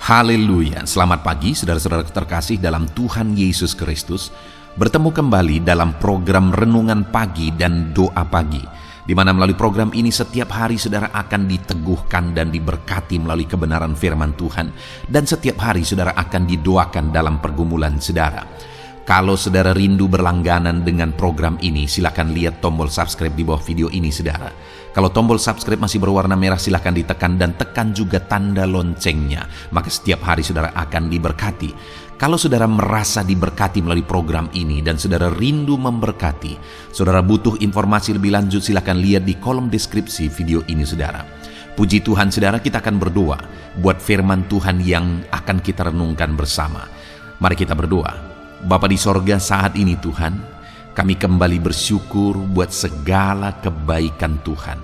Haleluya, selamat pagi saudara-saudara terkasih dalam Tuhan Yesus Kristus. Bertemu kembali dalam program Renungan Pagi dan Doa Pagi, di mana melalui program ini setiap hari saudara akan diteguhkan dan diberkati melalui kebenaran firman Tuhan. Dan setiap hari saudara akan didoakan dalam pergumulan saudara. Kalau saudara rindu berlangganan dengan program ini, silakan lihat tombol subscribe di bawah video ini saudara. Kalau tombol subscribe masih berwarna merah, silakan ditekan dan tekan juga tanda loncengnya. Maka setiap hari saudara akan diberkati. Kalau saudara merasa diberkati melalui program ini dan saudara rindu memberkati, saudara butuh informasi lebih lanjut, silakan lihat di kolom deskripsi video ini saudara. Puji Tuhan saudara, kita akan berdoa buat firman Tuhan yang akan kita renungkan bersama. Mari kita berdoa. Bapa di sorga, saat ini Tuhan, kami kembali bersyukur buat segala kebaikan Tuhan.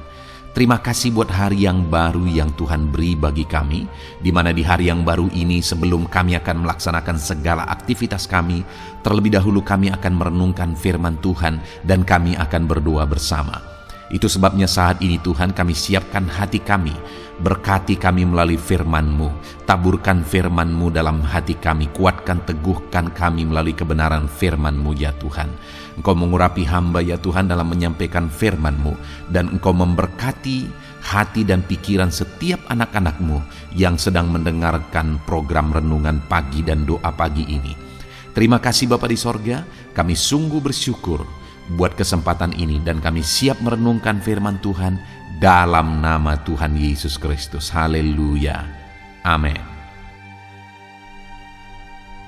Terima kasih buat hari yang baru yang Tuhan beri bagi kami, di mana di hari yang baru ini sebelum kami akan melaksanakan segala aktivitas kami, terlebih dahulu kami akan merenungkan firman Tuhan dan kami akan berdoa bersama. Itu sebabnya saat ini Tuhan, kami siapkan hati kami, berkati kami melalui firman-Mu, taburkan firman-Mu dalam hati kami, kuatkan, teguhkan kami melalui kebenaran firman-Mu ya Tuhan. Engkau mengurapi hamba ya Tuhan dalam menyampaikan firman-Mu, dan Engkau memberkati hati dan pikiran setiap anak-anak-Mu yang sedang mendengarkan program Renungan Pagi dan Doa Pagi ini. Terima kasih Bapa di sorga, kami sungguh bersyukur buat kesempatan ini dan kami siap merenungkan firman Tuhan dalam nama Tuhan Yesus Kristus. Haleluya. Amin.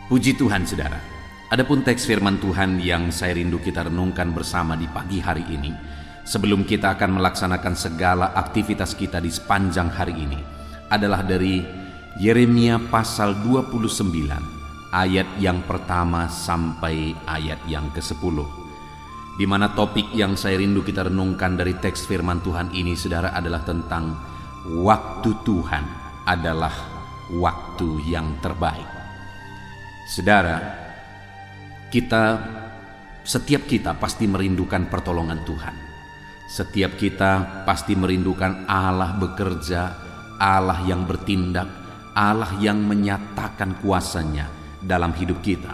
Puji Tuhan saudara. Adapun teks firman Tuhan yang saya rindu kita renungkan bersama di pagi hari ini, sebelum kita akan melaksanakan segala aktivitas kita di sepanjang hari ini, adalah dari Yeremia pasal 29 ayat yang pertama sampai ayat yang ke-10. Di mana topik yang saya rindu kita renungkan dari teks firman Tuhan ini saudara adalah tentang waktu Tuhan adalah waktu yang terbaik. Saudara, setiap kita pasti merindukan pertolongan Tuhan. Setiap kita pasti merindukan Allah bekerja, Allah yang bertindak, Allah yang menyatakan kuasanya dalam hidup kita.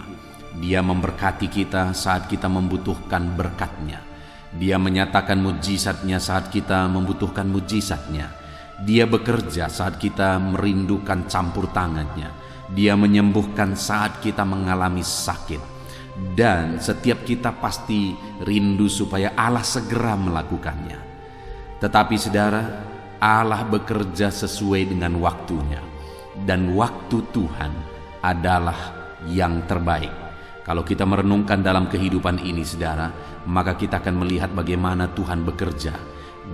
Dia memberkati kita saat kita membutuhkan berkat-Nya. Dia menyatakan mujizat-Nya saat kita membutuhkan mujizat-Nya. Dia bekerja saat kita merindukan campur tangan-Nya. Dia menyembuhkan saat kita mengalami sakit. Dan setiap kita pasti rindu supaya Allah segera melakukannya. Tetapi saudara, Allah bekerja sesuai dengan waktunya. Dan waktu Tuhan adalah yang terbaik. Kalau kita merenungkan dalam kehidupan ini saudara, maka kita akan melihat bagaimana Tuhan bekerja.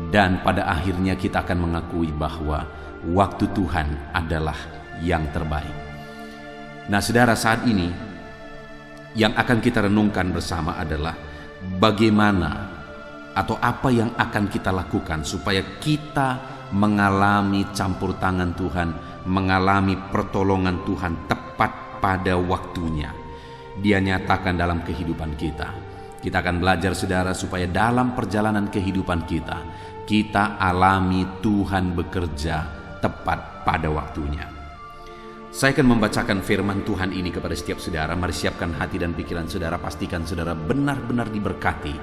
Dan pada akhirnya kita akan mengakui bahwa waktu Tuhan adalah yang terbaik. Nah saudara, saat ini yang akan kita renungkan bersama adalah bagaimana atau apa yang akan kita lakukan supaya kita mengalami campur tangan Tuhan, mengalami pertolongan Tuhan tepat pada waktunya. Dia nyatakan dalam kehidupan kita. Kita akan belajar saudara supaya dalam perjalanan kehidupan kita, kita alami Tuhan bekerja tepat pada waktunya. Saya akan membacakan firman Tuhan ini kepada setiap saudara. Mari siapkan hati dan pikiran saudara. Pastikan saudara benar-benar diberkati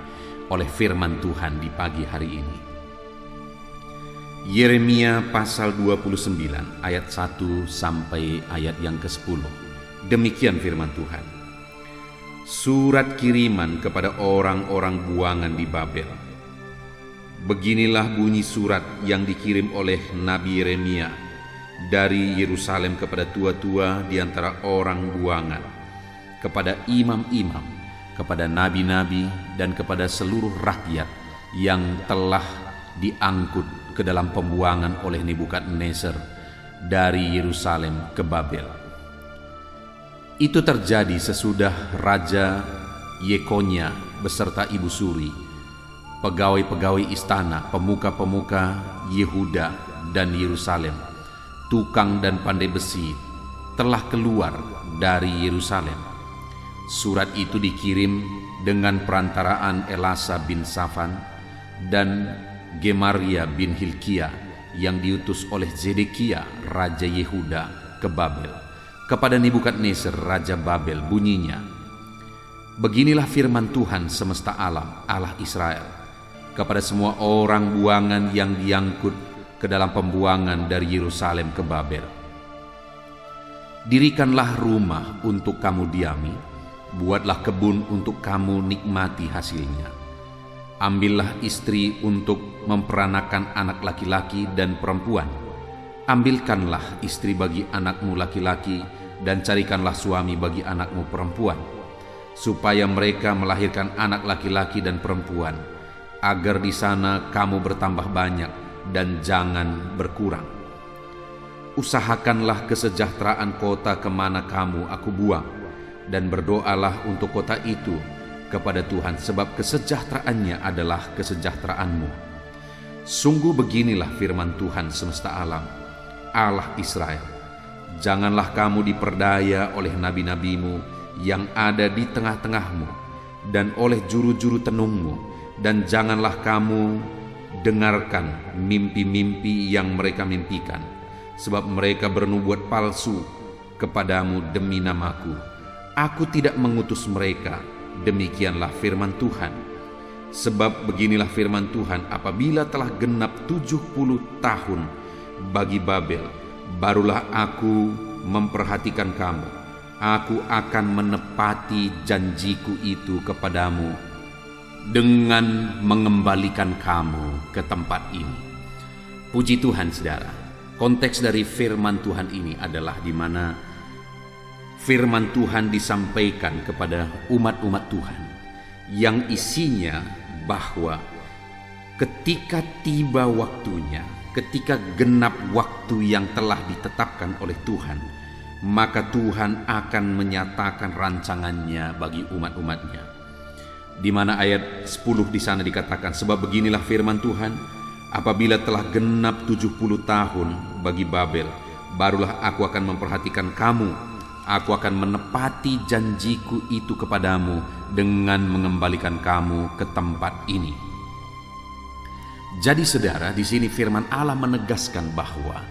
oleh firman Tuhan di pagi hari ini. Yeremia pasal 29 ayat 1 sampai ayat yang ke-10. Demikian firman Tuhan. Surat kiriman kepada orang-orang buangan di Babel. Beginilah bunyi surat yang dikirim oleh Nabi Yeremia dari Yerusalem kepada tua-tua di antara orang buangan, kepada imam-imam, kepada nabi-nabi, dan kepada seluruh rakyat yang telah diangkut ke dalam pembuangan oleh Nebukadnezar dari Yerusalem ke Babel. Itu terjadi sesudah Raja Yekonya beserta ibu suri, pegawai-pegawai istana, pemuka-pemuka Yehuda dan Yerusalem, tukang dan pandai besi telah keluar dari Yerusalem. Surat itu dikirim dengan perantaraan Elasa bin Safan dan Gemaria bin Hilkia yang diutus oleh Zedekia Raja Yehuda ke Babel, kepada Nebukadnezar Raja Babel bunyinya, beginilah firman Tuhan semesta alam, Allah Israel, kepada semua orang buangan yang diangkut ke dalam pembuangan dari Yerusalem ke Babel. Dirikanlah rumah untuk kamu diami, buatlah kebun untuk kamu nikmati hasilnya. Ambillah istri untuk memperanakan anak laki-laki dan perempuan. Ambilkanlah istri bagi anakmu laki-laki dan carikanlah suami bagi anakmu perempuan, supaya mereka melahirkan anak laki-laki dan perempuan, agar di sana kamu bertambah banyak dan jangan berkurang. Usahakanlah kesejahteraan kota kemana kamu aku buang, dan berdoalah untuk kota itu kepada Tuhan, sebab kesejahteraannya adalah kesejahteraanmu. Sungguh beginilah firman Tuhan semesta alam, Allah Israel, janganlah kamu diperdaya oleh nabi-nabimu yang ada di tengah-tengahmu dan oleh juru-juru tenungmu, dan janganlah kamu dengarkan mimpi-mimpi yang mereka mimpikan, sebab mereka bernubuat palsu kepadamu demi namaku. Aku tidak mengutus mereka. Demikianlah firman Tuhan. Sebab beginilah firman Tuhan, apabila telah genap 70 tahun bagi Babel, barulah aku memperhatikan kamu. Aku akan menepati janjiku itu kepadamu dengan mengembalikan kamu ke tempat ini. Puji Tuhan, saudara. Konteks dari firman Tuhan ini adalah di mana firman Tuhan disampaikan kepada umat-umat Tuhan yang isinya bahwa ketika tiba waktunya, ketika genap waktu yang telah ditetapkan oleh Tuhan, maka Tuhan akan menyatakan rancangannya bagi umat-umatnya. Di mana ayat 10 di sana dikatakan, sebab beginilah firman Tuhan, apabila telah genap 70 tahun bagi Babel, barulah aku akan memperhatikan kamu. Aku akan menepati janjiku itu kepadamu dengan mengembalikan kamu ke tempat ini. Jadi saudara, di sini firman Allah menegaskan bahwa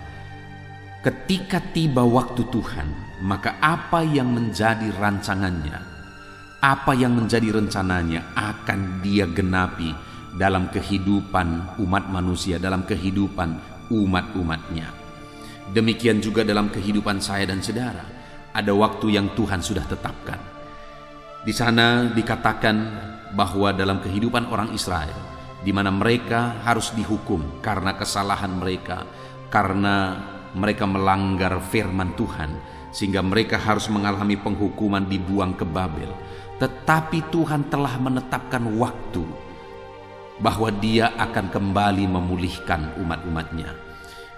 ketika tiba waktu Tuhan, maka apa yang menjadi rancangannya, apa yang menjadi rencananya akan Dia genapi dalam kehidupan umat manusia, dalam kehidupan umat-umatnya. Demikian juga dalam kehidupan saya dan saudara. Ada waktu yang Tuhan sudah tetapkan. Di sana dikatakan bahwa dalam kehidupan orang Israel, di mana mereka harus dihukum karena kesalahan mereka, karena mereka melanggar firman Tuhan, sehingga mereka harus mengalami penghukuman, dibuang ke Babel. Tetapi Tuhan telah menetapkan waktu bahwa Dia akan kembali memulihkan umat-umatnya.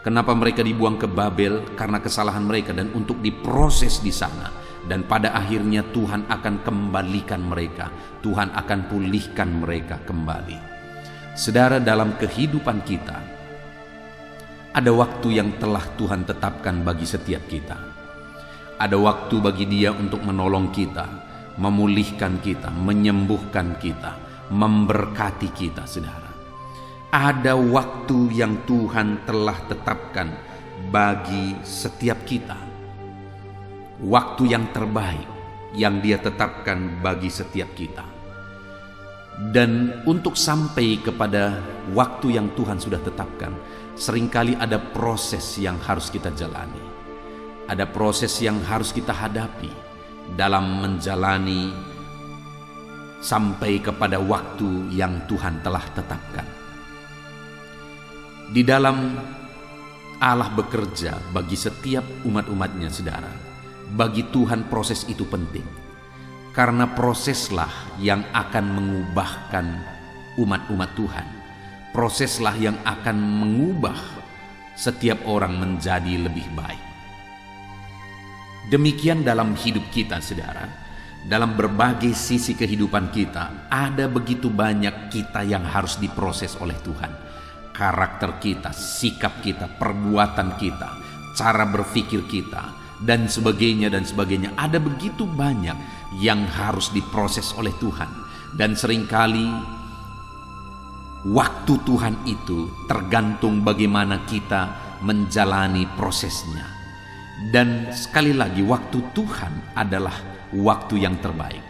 Kenapa mereka dibuang ke Babel? Karena kesalahan mereka, dan untuk diproses di sana. Dan pada akhirnya Tuhan akan kembalikan mereka. Tuhan akan pulihkan mereka kembali. Saudara, dalam kehidupan kita, ada waktu yang telah Tuhan tetapkan bagi setiap kita. Ada waktu bagi Dia untuk menolong kita, memulihkan kita, menyembuhkan kita, memberkati kita, saudara. Ada waktu yang Tuhan telah tetapkan bagi setiap kita. Waktu yang terbaik yang Dia tetapkan bagi setiap kita. Dan untuk sampai kepada waktu yang Tuhan sudah tetapkan, seringkali ada proses yang harus kita jalani. Ada proses yang harus kita hadapi dalam menjalani sampai kepada waktu yang Tuhan telah tetapkan. Di dalam Allah bekerja bagi setiap umat-umatnya, saudara, bagi Tuhan proses itu penting. Karena proseslah yang akan mengubahkan umat-umat Tuhan. Proseslah yang akan mengubah setiap orang menjadi lebih baik. Demikian dalam hidup kita, saudara. Dalam berbagai sisi kehidupan kita, ada begitu banyak kita yang harus diproses oleh Tuhan. Karakter kita, sikap kita, perbuatan kita, cara berpikir kita, dan sebagainya dan sebagainya. Ada begitu banyak yang harus diproses oleh Tuhan. Dan seringkali waktu Tuhan itu tergantung bagaimana kita menjalani prosesnya. Dan sekali lagi, waktu Tuhan adalah waktu yang terbaik.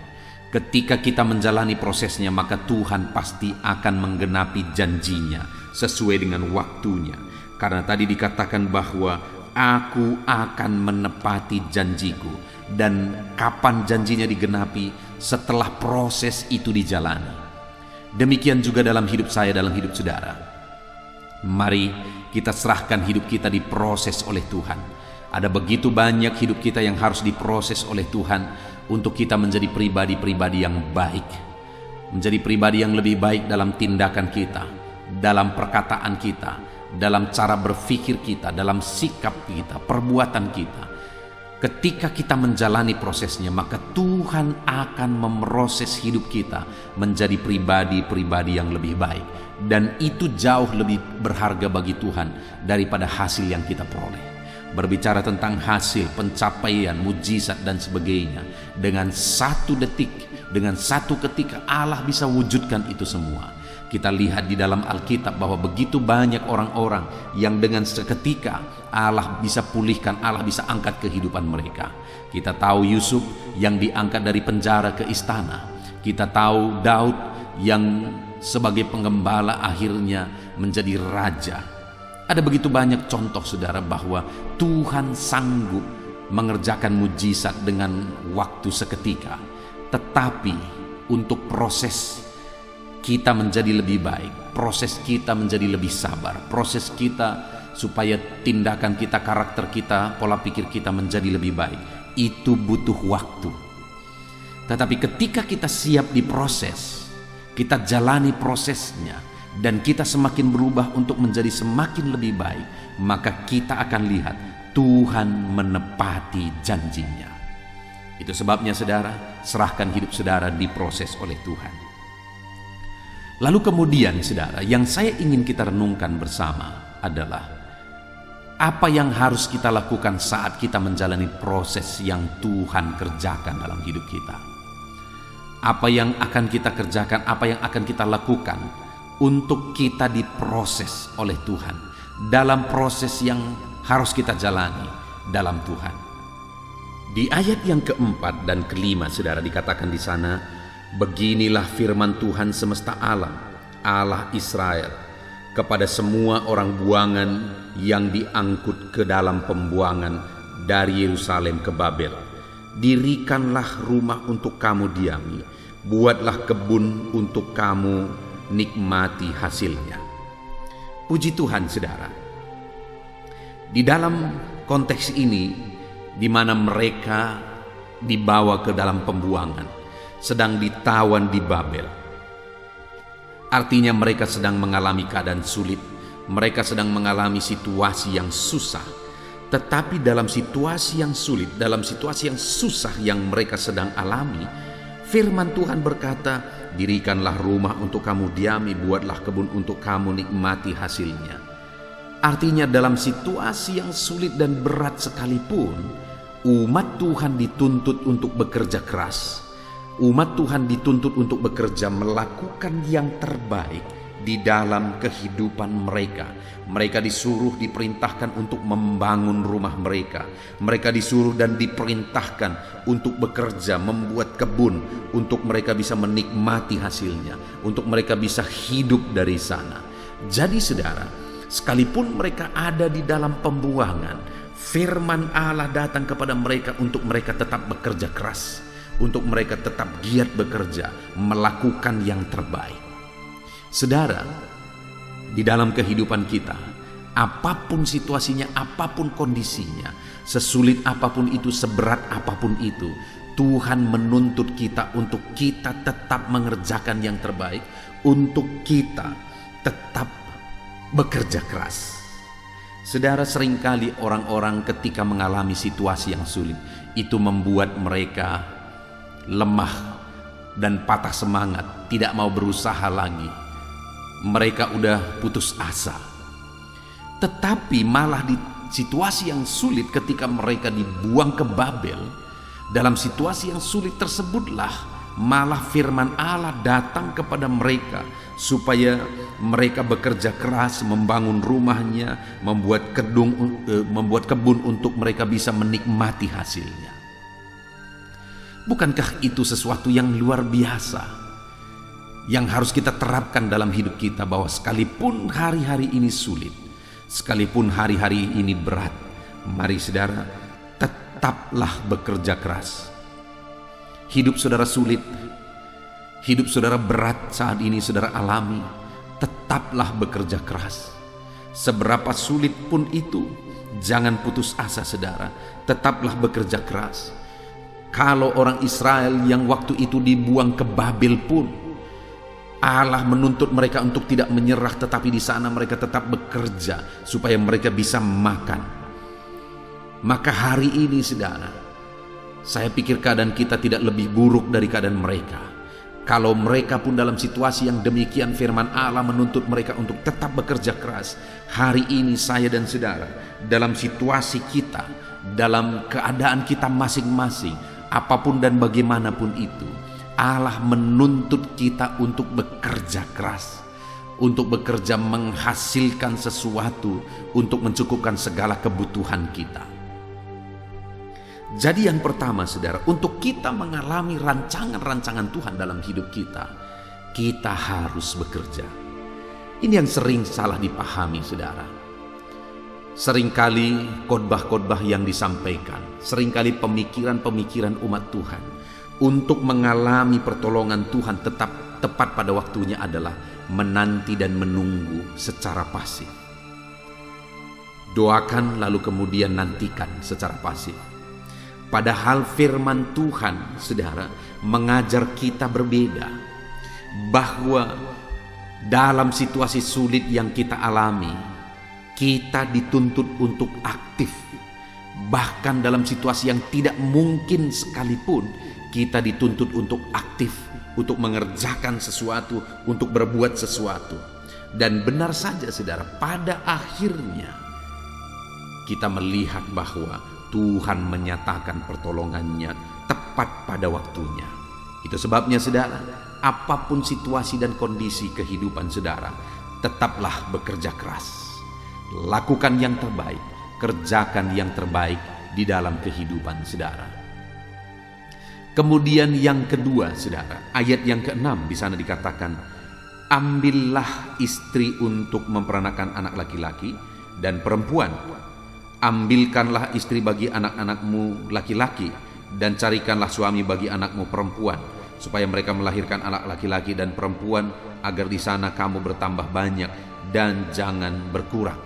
Ketika kita menjalani prosesnya, maka Tuhan pasti akan menggenapi janjinya sesuai dengan waktunya. Karena tadi dikatakan bahwa Aku akan menepati janjiku. Dan kapan janjinya digenapi? Setelah proses itu dijalani. Demikian juga dalam hidup saya, dalam hidup saudara. Mari kita serahkan hidup kita diproses oleh Tuhan. Ada begitu banyak hidup kita yang harus diproses oleh Tuhan untuk kita menjadi pribadi-pribadi yang baik, menjadi pribadi yang lebih baik dalam tindakan kita, dalam perkataan kita, dalam cara berpikir kita, dalam sikap kita, perbuatan kita. Ketika kita menjalani prosesnya, maka Tuhan akan memproses hidup kita menjadi pribadi-pribadi yang lebih baik. Dan itu jauh lebih berharga bagi Tuhan daripada hasil yang kita peroleh. Berbicara tentang hasil, pencapaian, mujizat dan sebagainya, dengan satu detik, dengan satu ketika Allah bisa wujudkan itu semua. Kita lihat di dalam Alkitab bahwa begitu banyak orang-orang yang dengan seketika Allah bisa pulihkan, Allah bisa angkat kehidupan mereka. Kita tahu Yusuf yang diangkat dari penjara ke istana. Kita tahu Daud yang sebagai penggembala akhirnya menjadi raja. Ada begitu banyak contoh saudara bahwa Tuhan sanggup mengerjakan mujizat dengan waktu seketika. Tetapi untuk proses kita menjadi lebih baik, proses kita menjadi lebih sabar, proses kita supaya tindakan kita, karakter kita, pola pikir kita menjadi lebih baik, itu butuh waktu. Tetapi ketika kita siap diproses, kita jalani prosesnya, dan kita semakin berubah untuk menjadi semakin lebih baik, maka kita akan lihat Tuhan menepati janjinya. Itu sebabnya saudara, serahkan hidup saudara diproses oleh Tuhan. Lalu kemudian saudara, yang saya ingin kita renungkan bersama adalah apa yang harus kita lakukan saat kita menjalani proses yang Tuhan kerjakan dalam hidup kita. Apa yang akan kita kerjakan, apa yang akan kita lakukan untuk kita diproses oleh Tuhan dalam proses yang harus kita jalani dalam Tuhan. Di ayat yang keempat dan kelima saudara dikatakan di sana, beginilah firman Tuhan semesta alam, Allah Israel, kepada semua orang buangan yang diangkut ke dalam pembuangan dari Yerusalem ke Babel. Dirikanlah rumah untuk kamu diami, buatlah kebun untuk kamu nikmati hasilnya. Puji Tuhan saudara. Di dalam konteks ini, di mana mereka dibawa ke dalam pembuangan, sedang ditawan di Babel. Artinya mereka sedang mengalami keadaan sulit, mereka sedang mengalami situasi yang susah. Tetapi dalam situasi yang sulit, dalam situasi yang susah yang mereka sedang alami, firman Tuhan berkata, dirikanlah rumah untuk kamu diami, buatlah kebun untuk kamu nikmati hasilnya. Artinya dalam situasi yang sulit dan berat sekalipun, umat Tuhan dituntut untuk bekerja keras. Umat Tuhan dituntut untuk bekerja, melakukan yang terbaik di dalam kehidupan mereka. Mereka disuruh, diperintahkan untuk membangun rumah mereka. Mereka disuruh dan diperintahkan untuk bekerja, membuat kebun, untuk mereka bisa menikmati hasilnya, untuk mereka bisa hidup dari sana. Jadi saudara, sekalipun mereka ada di dalam pembuangan, firman Allah datang kepada mereka untuk mereka tetap bekerja keras, untuk mereka tetap giat bekerja, melakukan yang terbaik. Saudara, di dalam kehidupan kita, apapun situasinya, apapun kondisinya, sesulit apapun itu, seberat apapun itu, Tuhan menuntut kita untuk kita tetap mengerjakan yang terbaik, untuk kita tetap bekerja keras. Saudara, seringkali orang-orang ketika mengalami situasi yang sulit, itu membuat mereka lemah dan patah semangat, tidak mau berusaha lagi. Mereka udah putus asa. Tetapi malah di situasi yang sulit ketika mereka dibuang ke Babel, dalam situasi yang sulit tersebutlah malah firman Allah datang kepada mereka supaya mereka bekerja keras membangun rumahnya, membuat kebun untuk mereka bisa menikmati hasilnya. Bukankah itu sesuatu yang luar biasa yang harus kita terapkan dalam hidup kita, bahwa sekalipun hari-hari ini sulit, sekalipun hari-hari ini berat, mari saudara, tetaplah bekerja keras. Hidup saudara sulit, hidup saudara berat saat ini saudara alami, tetaplah bekerja keras. Seberapa sulit pun itu, jangan putus asa saudara, tetaplah bekerja keras. Kalau orang Israel yang waktu itu dibuang ke Babel pun, Allah menuntut mereka untuk tidak menyerah, tetapi di sana mereka tetap bekerja supaya mereka bisa makan. Maka hari ini saudara, saya pikir keadaan kita tidak lebih buruk dari keadaan mereka. Kalau mereka pun dalam situasi yang demikian, firman Allah menuntut mereka untuk tetap bekerja keras. Hari ini saya dan saudara, dalam situasi kita, dalam keadaan kita masing-masing, apapun dan bagaimanapun itu, Allah menuntut kita untuk bekerja keras, untuk bekerja menghasilkan sesuatu, untuk mencukupkan segala kebutuhan kita. Jadi yang pertama saudara, untuk kita mengalami rancangan-rancangan Tuhan dalam hidup kita, kita harus bekerja. Ini yang sering salah dipahami saudara. Seringkali khotbah-khotbah yang disampaikan, seringkali pemikiran-pemikiran umat Tuhan untuk mengalami pertolongan Tuhan tetap tepat pada waktunya adalah menanti dan menunggu secara pasif. Doakan lalu kemudian nantikan secara pasif. Padahal firman Tuhan, saudara, mengajar kita berbeda. Bahwa dalam situasi sulit yang kita alami, kita dituntut untuk aktif. Bahkan dalam situasi yang tidak mungkin sekalipun, kita dituntut untuk aktif, untuk mengerjakan sesuatu, untuk berbuat sesuatu. Dan benar saja saudara, pada akhirnya kita melihat bahwa Tuhan menyatakan pertolongannya tepat pada waktunya. Itu sebabnya saudara, apapun situasi dan kondisi kehidupan saudara, tetaplah bekerja keras. Lakukan yang terbaik, kerjakan yang terbaik di dalam kehidupan saudara. Kemudian yang kedua saudara, ayat yang ke-6 di sana dikatakan, ambillah istri untuk memperanakan anak laki-laki dan perempuan. Ambilkanlah istri bagi anak-anakmu laki-laki, dan carikanlah suami bagi anakmu perempuan, supaya mereka melahirkan anak laki-laki dan perempuan, agar di sana kamu bertambah banyak dan jangan berkurang.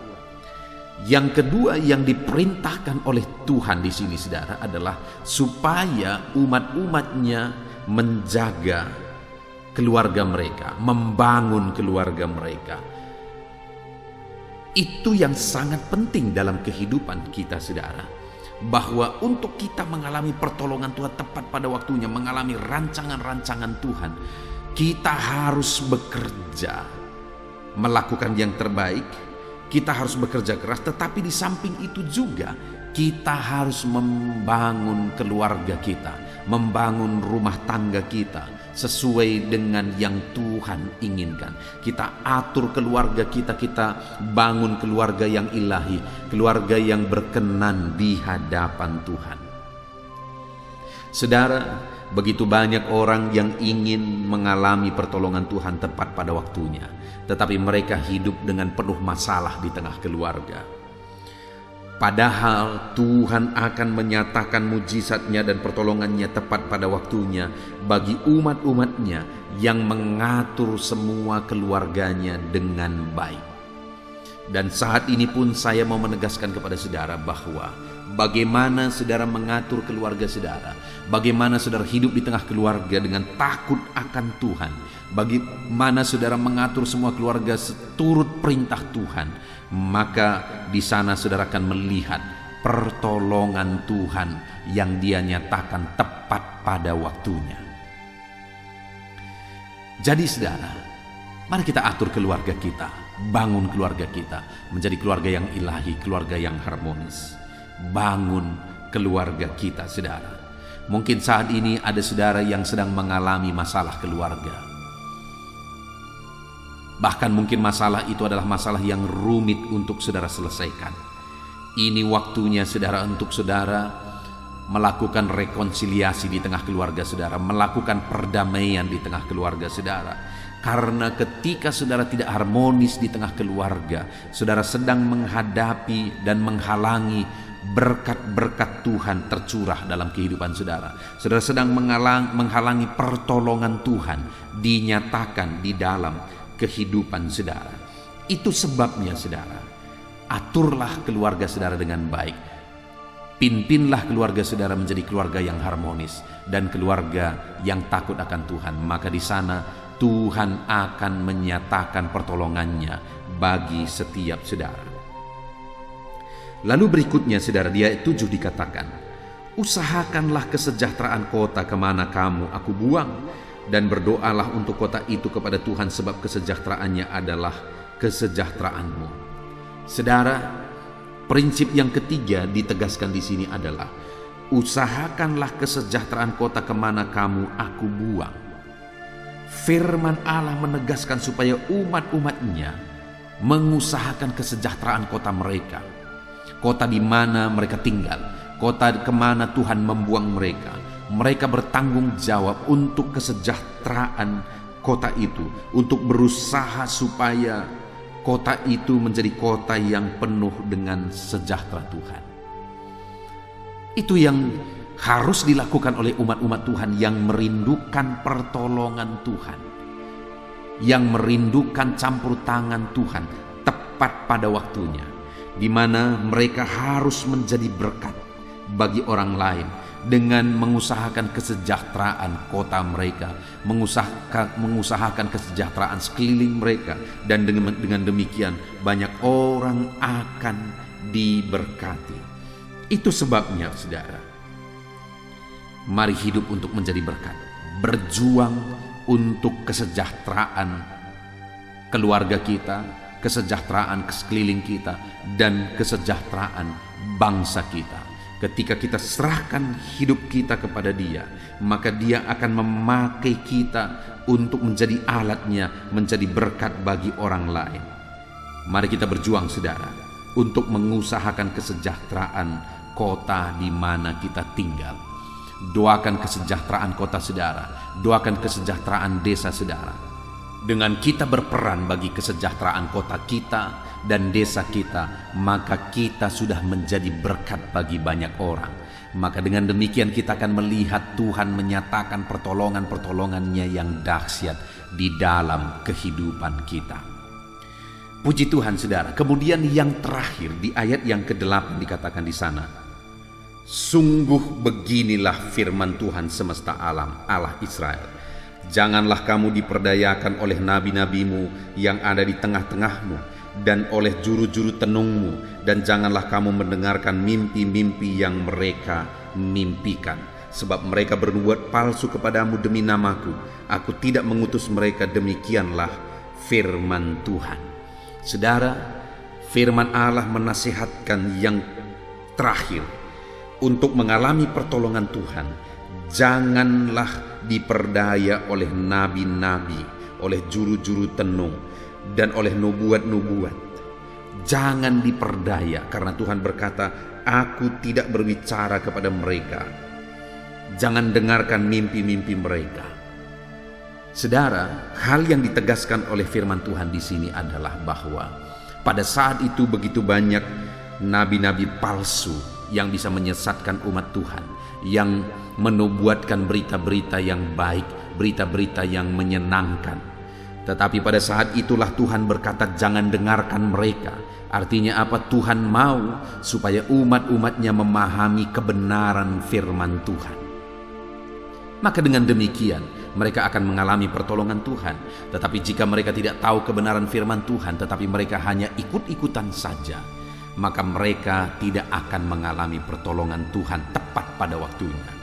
Yang kedua yang diperintahkan oleh Tuhan di sini saudara adalah supaya umat-umatnya menjaga keluarga mereka, membangun keluarga mereka. Itu yang sangat penting dalam kehidupan kita saudara, bahwa untuk kita mengalami pertolongan Tuhan tepat pada waktunya, mengalami rancangan-rancangan Tuhan, kita harus bekerja, melakukan yang terbaik, kita harus bekerja keras. Tetapi di samping itu juga kita harus membangun keluarga kita, membangun rumah tangga kita sesuai dengan yang Tuhan inginkan. Kita atur keluarga kita, kita bangun keluarga yang ilahi, keluarga yang berkenan di hadapan Tuhan. Saudara, begitu banyak orang yang ingin mengalami pertolongan Tuhan tepat pada waktunya, tetapi mereka hidup dengan penuh masalah di tengah keluarga. Padahal Tuhan akan menyatakan mujizatnya dan pertolongannya tepat pada waktunya bagi umat-umatnya yang mengatur semua keluarganya dengan baik. Dan saat ini pun saya mau menegaskan kepada saudara bahwa bagaimana saudara mengatur keluarga saudara, bagaimana saudara hidup di tengah keluarga dengan takut akan Tuhan, bagaimana saudara mengatur semua keluarga seturut perintah Tuhan, maka di sana saudara akan melihat pertolongan Tuhan yang Dia nyatakan tepat pada waktunya. Jadi saudara, mari kita atur keluarga kita, bangun keluarga kita menjadi keluarga yang ilahi, keluarga yang harmonis. Bangun keluarga kita saudara. Mungkin saat ini ada saudara yang sedang mengalami masalah keluarga. Bahkan mungkin masalah itu adalah masalah yang rumit untuk saudara selesaikan. Ini waktunya saudara untuk saudara melakukan rekonsiliasi di tengah keluarga saudara, melakukan perdamaian di tengah keluarga saudara. Karena ketika saudara tidak harmonis di tengah keluarga, saudara sedang menghadapi dan menghalangi berkat-berkat Tuhan tercurah dalam kehidupan saudara. Saudara sedang menghalangi pertolongan Tuhan dinyatakan di dalam kehidupan saudara. Itu sebabnya saudara, aturlah keluarga saudara dengan baik. Pimpinlah keluarga saudara menjadi keluarga yang harmonis dan keluarga yang takut akan Tuhan. Maka di sana Tuhan akan menyatakan pertolongannya bagi setiap saudara. Lalu berikutnya saudara, di ayat 7 dikatakan, usahakanlah kesejahteraan kota kemana kamu aku buang, dan berdoalah untuk kota itu kepada Tuhan, sebab kesejahteraannya adalah kesejahteraanmu. Saudara, prinsip yang ketiga ditegaskan di sini adalah, usahakanlah kesejahteraan kota kemana kamu aku buang. Firman Allah menegaskan supaya umat-umatnya mengusahakan kesejahteraan kota mereka. Kota di mana mereka tinggal, kota kemana Tuhan membuang mereka. Mereka bertanggung jawab untuk kesejahteraan kota itu, untuk berusaha supaya kota itu menjadi kota yang penuh dengan sejahtera Tuhan. Itu yang harus dilakukan oleh umat-umat Tuhan yang merindukan pertolongan Tuhan, yang merindukan campur tangan Tuhan tepat pada waktunya, di mana mereka harus menjadi berkat bagi orang lain dengan mengusahakan kesejahteraan kota mereka, mengusahakan kesejahteraan sekeliling mereka, dan dengan demikian banyak orang akan diberkati. Itu sebabnya saudara, mari hidup untuk menjadi berkat, berjuang untuk kesejahteraan keluarga kita, kesejahteraan sekeliling kita, dan kesejahteraan bangsa kita. Ketika kita serahkan hidup kita kepada Dia, maka Dia akan memakai kita untuk menjadi alatnya, menjadi berkat bagi orang lain. Mari kita berjuang saudara, untuk mengusahakan kesejahteraan kota di mana kita tinggal. Doakan kesejahteraan kota saudara, doakan kesejahteraan desa saudara. Dengan kita berperan bagi kesejahteraan kota kita dan desa kita, maka kita sudah menjadi berkat bagi banyak orang. Maka dengan demikian kita akan melihat Tuhan menyatakan pertolongan-pertolongannya yang dahsyat di dalam kehidupan kita. Puji Tuhan saudara. Kemudian yang terakhir di ayat yang ke-8 dikatakan di sana, sungguh beginilah firman Tuhan semesta alam, Allah Israel. Janganlah kamu diperdayakan oleh nabi-nabimu yang ada di tengah-tengahmu, dan oleh juru-juru tenungmu, dan janganlah kamu mendengarkan mimpi-mimpi yang mereka mimpikan. Sebab mereka berbuat palsu kepadamu demi namaku. Aku tidak mengutus mereka, demikianlah firman Tuhan. Saudara, firman Allah menasihatkan yang terakhir untuk mengalami pertolongan Tuhan. Janganlah diperdaya oleh nabi-nabi, oleh juru-juru tenung, dan oleh nubuat-nubuat. Jangan diperdaya, karena Tuhan berkata, aku tidak berbicara kepada mereka. Jangan dengarkan mimpi-mimpi mereka. Saudara, hal yang ditegaskan oleh firman Tuhan di sini adalah bahwa pada saat itu begitu banyak nabi-nabi palsu yang bisa menyesatkan umat Tuhan, yang menubuatkan berita-berita yang baik, berita-berita yang menyenangkan. Tetapi pada saat itulah Tuhan berkata, jangan dengarkan mereka. Artinya apa? Tuhan mau supaya umat-umatnya memahami kebenaran firman Tuhan. Maka dengan demikian mereka akan mengalami pertolongan Tuhan. Tetapi jika mereka tidak tahu kebenaran firman Tuhan, tetapi mereka hanya ikut-ikutan saja, maka mereka tidak akan mengalami pertolongan Tuhan tepat pada waktunya.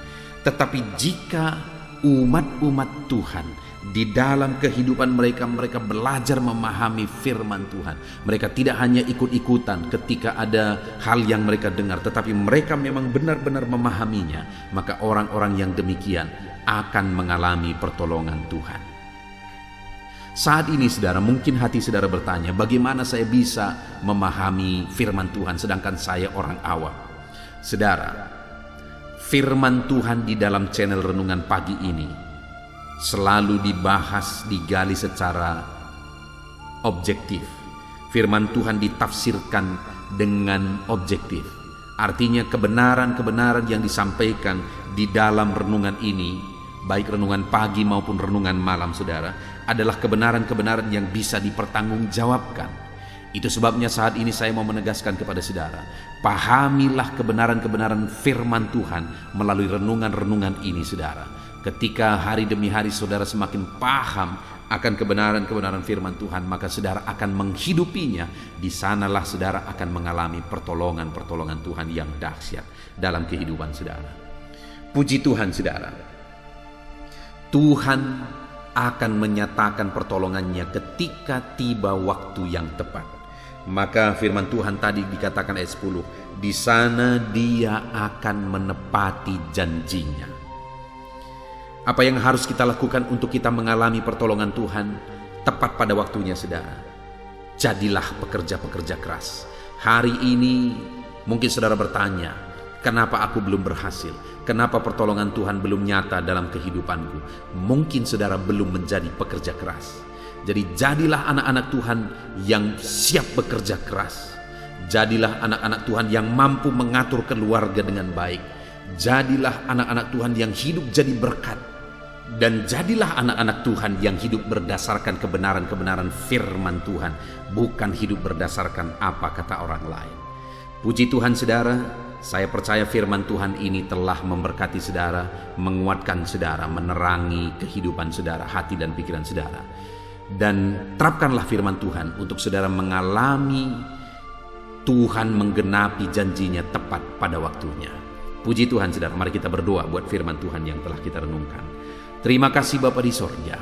Tetapi jika umat-umat Tuhan di dalam kehidupan mereka, mereka belajar memahami firman Tuhan. Mereka tidak hanya ikut-ikutan ketika ada hal yang mereka dengar, tetapi mereka memang benar-benar memahaminya. Maka orang-orang yang demikian akan mengalami pertolongan Tuhan. Saat ini saudara, mungkin hati saudara bertanya, bagaimana saya bisa memahami firman Tuhan sedangkan saya orang awam? Saudara, firman Tuhan di dalam channel Renungan Pagi ini selalu dibahas, digali secara objektif. Firman Tuhan ditafsirkan dengan objektif. Artinya kebenaran-kebenaran yang disampaikan di dalam renungan ini, baik renungan pagi maupun renungan malam saudara, adalah kebenaran-kebenaran yang bisa dipertanggungjawabkan. Itu sebabnya saat ini saya mau menegaskan kepada saudara, pahamilah kebenaran-kebenaran firman Tuhan melalui renungan-renungan ini saudara. Ketika hari demi hari saudara semakin paham akan kebenaran-kebenaran firman Tuhan, maka saudara akan menghidupinya. Di sanalah saudara akan mengalami pertolongan-pertolongan Tuhan yang dahsyat dalam kehidupan saudara. Puji Tuhan saudara. Tuhan akan menyatakan pertolongannya ketika tiba waktu yang tepat. Maka firman Tuhan tadi dikatakan ayat 10, di sana Dia akan menepati janjinya. Apa yang harus kita lakukan untuk kita mengalami pertolongan Tuhan tepat pada waktunya saudara? Jadilah pekerja-pekerja keras. Hari ini mungkin saudara bertanya, kenapa aku belum berhasil? Kenapa pertolongan Tuhan belum nyata dalam kehidupanku? Mungkin saudara belum menjadi pekerja keras. Jadi jadilah anak-anak Tuhan yang siap bekerja keras. Jadilah anak-anak Tuhan yang mampu mengatur keluarga dengan baik. Jadilah anak-anak Tuhan yang hidup jadi berkat. Dan jadilah anak-anak Tuhan yang hidup berdasarkan kebenaran-kebenaran firman Tuhan, bukan hidup berdasarkan apa kata orang lain. Puji Tuhan saudara, saya percaya firman Tuhan ini telah memberkati saudara, menguatkan saudara, menerangi kehidupan saudara, hati dan pikiran saudara. Dan terapkanlah firman Tuhan untuk saudara mengalami Tuhan menggenapi janjinya tepat pada waktunya. Puji Tuhan saudara, mari kita berdoa buat firman Tuhan yang telah kita renungkan. Terima kasih Bapa di sorga,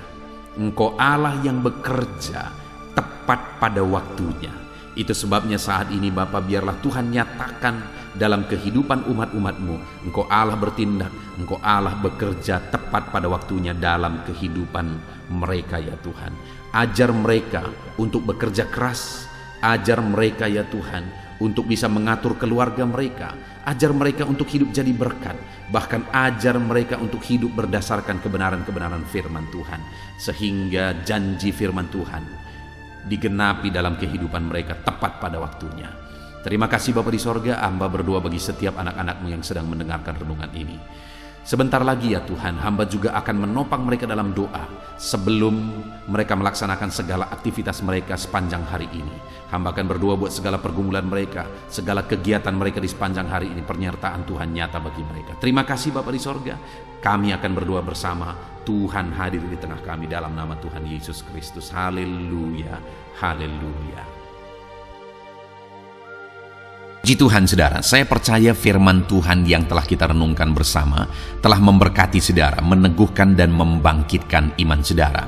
Engkau Allah yang bekerja tepat pada waktunya. Itu sebabnya saat ini Bapa, biarlah Tuhan nyatakan dalam kehidupan umat-umat-Mu. Engkau Allah bertindak, Engkau Allah bekerja tepat pada waktunya dalam kehidupan mereka ya Tuhan. Ajar mereka untuk bekerja keras, ajar mereka ya Tuhan untuk bisa mengatur keluarga mereka. Ajar mereka untuk hidup jadi berkat. Bahkan ajar mereka untuk hidup berdasarkan kebenaran-kebenaran firman Tuhan. Sehingga janji firman Tuhan digenapi dalam kehidupan mereka tepat pada waktunya. Terima kasih Bapa di sorga, hamba berdoa bagi setiap anak-anak-Mu yang sedang mendengarkan renungan ini. Sebentar lagi ya Tuhan, hamba juga akan menopang mereka dalam doa sebelum mereka melaksanakan segala aktivitas mereka sepanjang hari ini. Hamba akan berdoa buat segala pergumulan mereka, segala kegiatan mereka di sepanjang hari ini, penyertaan Tuhan nyata bagi mereka. Terima kasih Bapa di sorga, kami akan berdoa bersama. Tuhan hadir di tengah kami dalam nama Tuhan Yesus Kristus. Haleluya, haleluya. Puji Tuhan saudara, saya percaya firman Tuhan yang telah kita renungkan bersama telah memberkati saudara, meneguhkan dan membangkitkan iman saudara.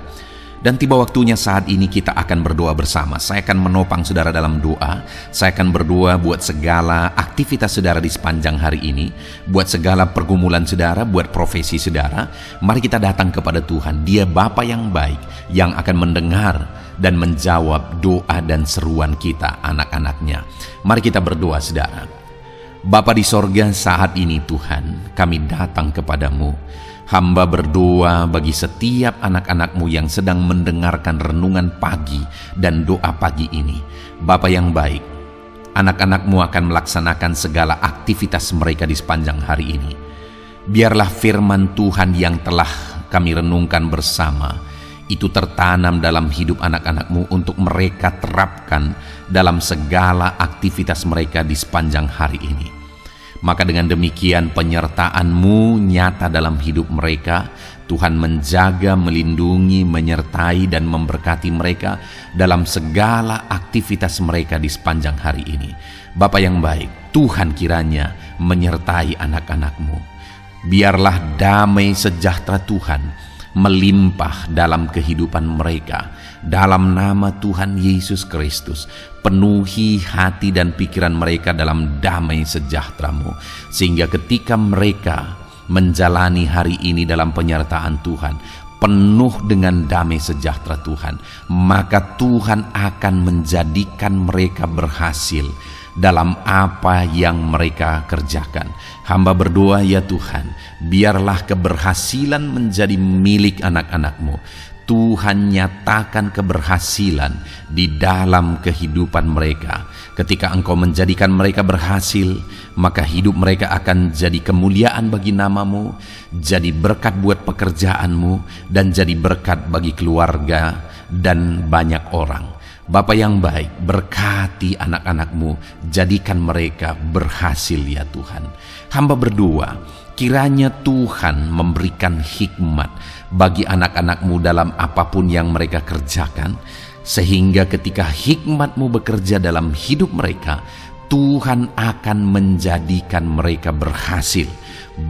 Dan tiba waktunya saat ini kita akan berdoa bersama. Saya akan menopang saudara dalam doa. Saya akan berdoa buat segala aktivitas saudara di sepanjang hari ini, buat segala pergumulan saudara, buat profesi saudara. Mari kita datang kepada Tuhan. Dia Bapa yang baik, yang akan mendengar dan menjawab doa dan seruan kita, anak-anaknya. Mari kita berdoa saudara. Bapa di sorga, saat ini Tuhan, kami datang kepadamu. Hamba berdoa bagi setiap anak-anak-Mu yang sedang mendengarkan renungan pagi dan doa pagi ini. Bapa yang baik, anak-anak-Mu akan melaksanakan segala aktivitas mereka di sepanjang hari ini. Biarlah firman Tuhan yang telah kami renungkan bersama itu tertanam dalam hidup anak-anak-Mu untuk mereka terapkan dalam segala aktivitas mereka di sepanjang hari ini. Maka dengan demikian penyertaan-Mu nyata dalam hidup mereka. Tuhan menjaga, melindungi, menyertai dan memberkati mereka dalam segala aktivitas mereka di sepanjang hari ini. Bapa yang baik, Tuhan kiranya menyertai anak-anak-Mu. Biarlah damai sejahtera Tuhan melimpah dalam kehidupan mereka. Dalam nama Tuhan Yesus Kristus, penuhi hati dan pikiran mereka dalam damai sejahtera-Mu, sehingga ketika mereka menjalani hari ini dalam penyertaan Tuhan, penuh dengan damai sejahtera Tuhan, maka Tuhan akan menjadikan mereka berhasil dalam apa yang mereka kerjakan. Hamba berdoa, ya Tuhan, biarlah keberhasilan menjadi milik anak-anak-Mu. Tuhan nyatakan keberhasilan di dalam kehidupan mereka. Ketika Engkau menjadikan mereka berhasil, maka hidup mereka akan jadi kemuliaan bagi nama-Mu, jadi berkat buat pekerjaan-Mu, dan jadi berkat bagi keluarga dan banyak orang. Bapa yang baik, berkati anak-anak-Mu, jadikan mereka berhasil ya Tuhan. Hamba berdoa, kiranya Tuhan memberikan hikmat bagi anak-anak-Mu dalam apapun yang mereka kerjakan, sehingga ketika hikmat-Mu bekerja dalam hidup mereka, Tuhan akan menjadikan mereka berhasil.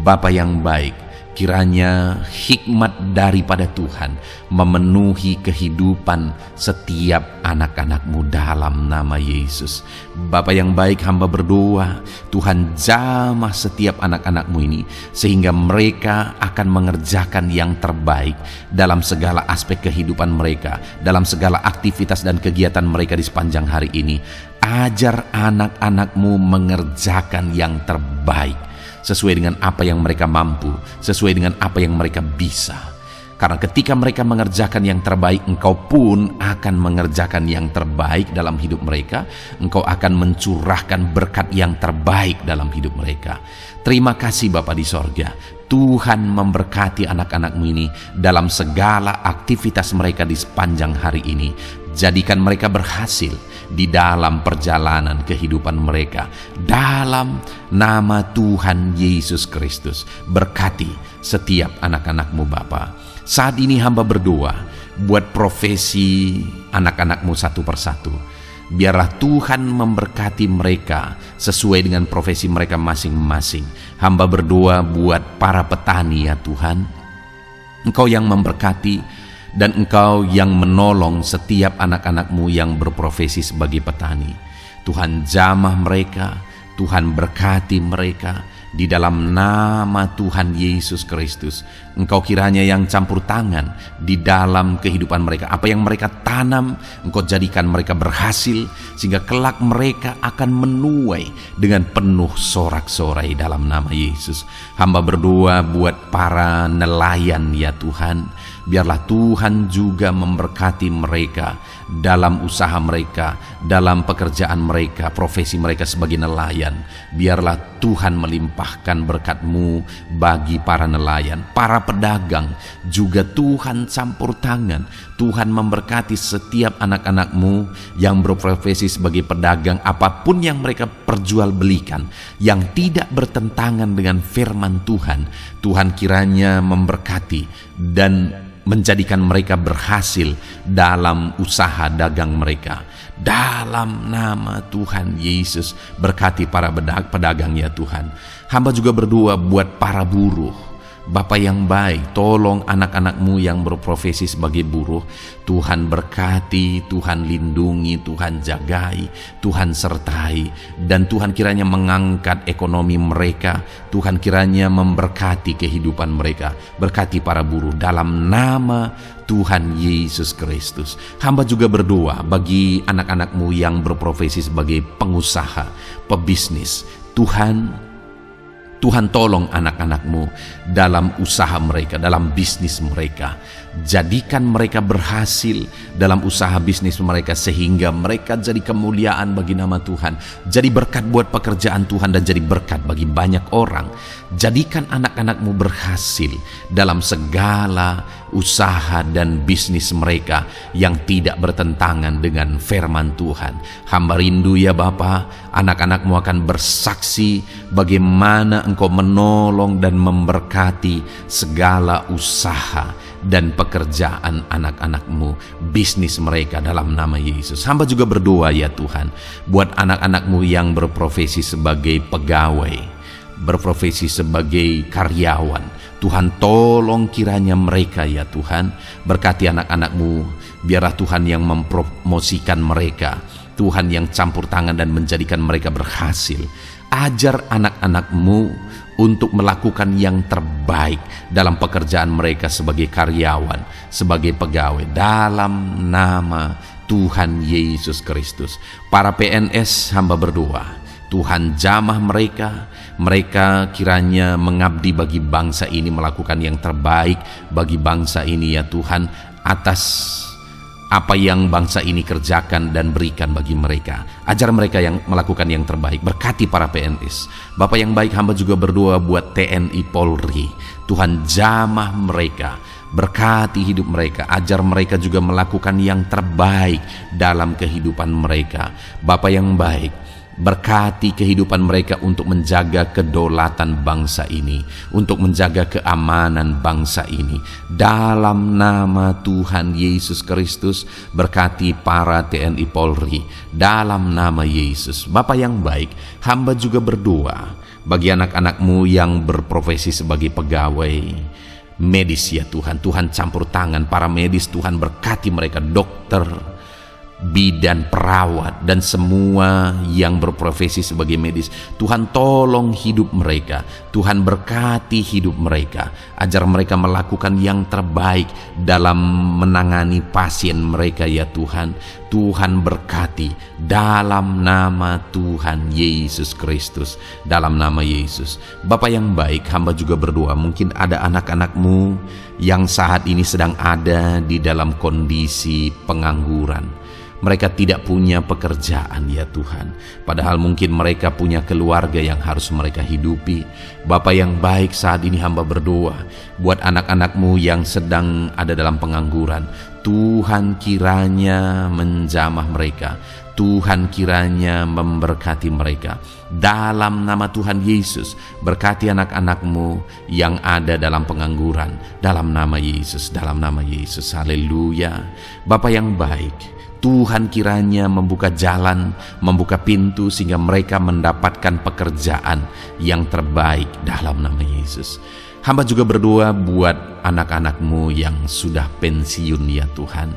Bapa yang baik, kiranya hikmat daripada Tuhan memenuhi kehidupan setiap anak-anak-Mu dalam nama Yesus. Bapa yang baik, hamba berdoa, Tuhan jamah setiap anak-anak-Mu ini, sehingga mereka akan mengerjakan yang terbaik dalam segala aspek kehidupan mereka, dalam segala aktivitas dan kegiatan mereka di sepanjang hari ini. Ajar anak-anak-Mu mengerjakan yang terbaik, sesuai dengan apa yang mereka mampu, sesuai dengan apa yang mereka bisa. Karena ketika mereka mengerjakan yang terbaik, Engkau pun akan mengerjakan yang terbaik dalam hidup mereka. Engkau akan mencurahkan berkat yang terbaik dalam hidup mereka. Terima kasih Bapa di sorga. Tuhan memberkati anak-anak-Mu ini dalam segala aktivitas mereka di sepanjang hari ini. Jadikan mereka berhasil di dalam perjalanan kehidupan mereka. Dalam nama Tuhan Yesus Kristus, berkati setiap anak-anak-Mu Bapa. Saat ini hamba berdoa buat profesi anak-anak-Mu satu persatu. Biarlah Tuhan memberkati mereka sesuai dengan profesi mereka masing-masing. Hamba berdoa buat para petani ya Tuhan. Engkau yang memberkati dan Engkau yang menolong setiap anak-anak-Mu yang berprofesi sebagai petani. Tuhan jamah mereka, Tuhan berkati mereka. Di dalam nama Tuhan Yesus Kristus, Engkau kiranya yang campur tangan di dalam kehidupan mereka. Apa yang mereka tanam, Engkau jadikan mereka berhasil, sehingga kelak mereka akan menuai dengan penuh sorak-sorai dalam nama Yesus. Hamba berdoa buat para nelayan ya Tuhan. Biarlah Tuhan juga memberkati mereka dalam usaha mereka, dalam pekerjaan mereka, profesi mereka sebagai nelayan. Biarlah Tuhan melimpahkan berkat-Mu bagi para nelayan, para pedagang juga Tuhan campur tangan. Tuhan memberkati setiap anak-anak-Mu yang berprofesi sebagai pedagang, apapun yang mereka perjualbelikan yang tidak bertentangan dengan firman Tuhan. Tuhan kiranya memberkati dan menjadikan mereka berhasil dalam usaha dagang mereka. Dalam nama Tuhan Yesus, berkati para pedagang ya Tuhan. Hamba juga berdoa buat para buruh. Bapa yang baik, tolong anak-anak-Mu yang berprofesi sebagai buruh. Tuhan berkati, Tuhan lindungi, Tuhan jagai, Tuhan sertai. Dan Tuhan kiranya mengangkat ekonomi mereka. Tuhan kiranya memberkati kehidupan mereka. Berkati para buruh dalam nama Tuhan Yesus Kristus. Hamba juga berdoa bagi anak-anak-Mu yang berprofesi sebagai pengusaha, pebisnis. Tuhan tolong anak-anak-Mu dalam usaha mereka, dalam bisnis mereka. Jadikan mereka berhasil dalam usaha bisnis mereka, sehingga mereka jadi kemuliaan bagi nama Tuhan, jadi berkat buat pekerjaan Tuhan, dan jadi berkat bagi banyak orang. Jadikan anak-anak-Mu berhasil dalam segala usaha dan bisnis mereka yang tidak bertentangan dengan firman Tuhan. Hamba rindu ya Bapa, anak-anak-Mu akan bersaksi bagaimana Engkau menolong dan memberkati segala usaha dan pekerjaan anak-anak-Mu, bisnis mereka dalam nama Yesus. Hamba juga berdoa ya Tuhan buat anak-anak-Mu yang berprofesi sebagai pegawai. berprofesi sebagai karyawan. Tuhan, tolong kiranya mereka ya Tuhan, berkati anak-anak-Mu, biarlah Tuhan yang mempromosikan mereka, Tuhan yang campur tangan dan menjadikan mereka berhasil. Ajar anak-anak-Mu untuk melakukan yang terbaik dalam pekerjaan mereka sebagai karyawan, sebagai pegawai, dalam nama Tuhan Yesus Kristus. Para PNS, hamba berdoa, Tuhan jamah mereka, mereka kiranya mengabdi bagi bangsa ini, melakukan yang terbaik bagi bangsa ini ya Tuhan, atas apa yang bangsa ini kerjakan dan berikan bagi mereka. Ajar mereka yang melakukan yang terbaik. Berkati para PNS. Bapak yang baik, hamba juga berdoa buat TNI Polri. Tuhan jamah mereka, berkati hidup mereka, ajar mereka juga melakukan yang terbaik dalam kehidupan mereka. Bapak yang baik, berkati kehidupan mereka untuk menjaga kedaulatan bangsa ini, untuk menjaga keamanan bangsa ini. Dalam nama Tuhan Yesus Kristus, berkati para TNI Polri, dalam nama Yesus. Bapa yang baik, hamba juga berdoa bagi anak-anak-Mu yang berprofesi sebagai pegawai medis ya Tuhan. Tuhan campur tangan para medis, Tuhan berkati mereka, dokter, bidan, perawat, dan semua yang berprofesi sebagai medis. Tuhan tolong hidup mereka, Tuhan berkati hidup mereka, ajar mereka melakukan yang terbaik dalam menangani pasien mereka ya Tuhan. Tuhan berkati dalam nama Tuhan Yesus Kristus, dalam nama Yesus. Bapak yang baik, hamba juga berdoa, mungkin ada anak-anak-Mu yang saat ini sedang ada di dalam kondisi pengangguran. Mereka tidak punya pekerjaan ya Tuhan, padahal mungkin mereka punya keluarga yang harus mereka hidupi. Bapa yang baik, saat ini hamba berdoa buat anak-anak-Mu yang sedang ada dalam pengangguran. Tuhan kiranya menjamah mereka, Tuhan kiranya memberkati mereka. Dalam nama Tuhan Yesus, berkati anak-anak-Mu yang ada dalam pengangguran, dalam nama Yesus, dalam nama Yesus. Haleluya. Bapa yang baik, Tuhan kiranya membuka jalan, membuka pintu sehingga mereka mendapatkan pekerjaan yang terbaik dalam nama Yesus. Hamba juga berdoa buat anak-anak-Mu yang sudah pensiun ya Tuhan.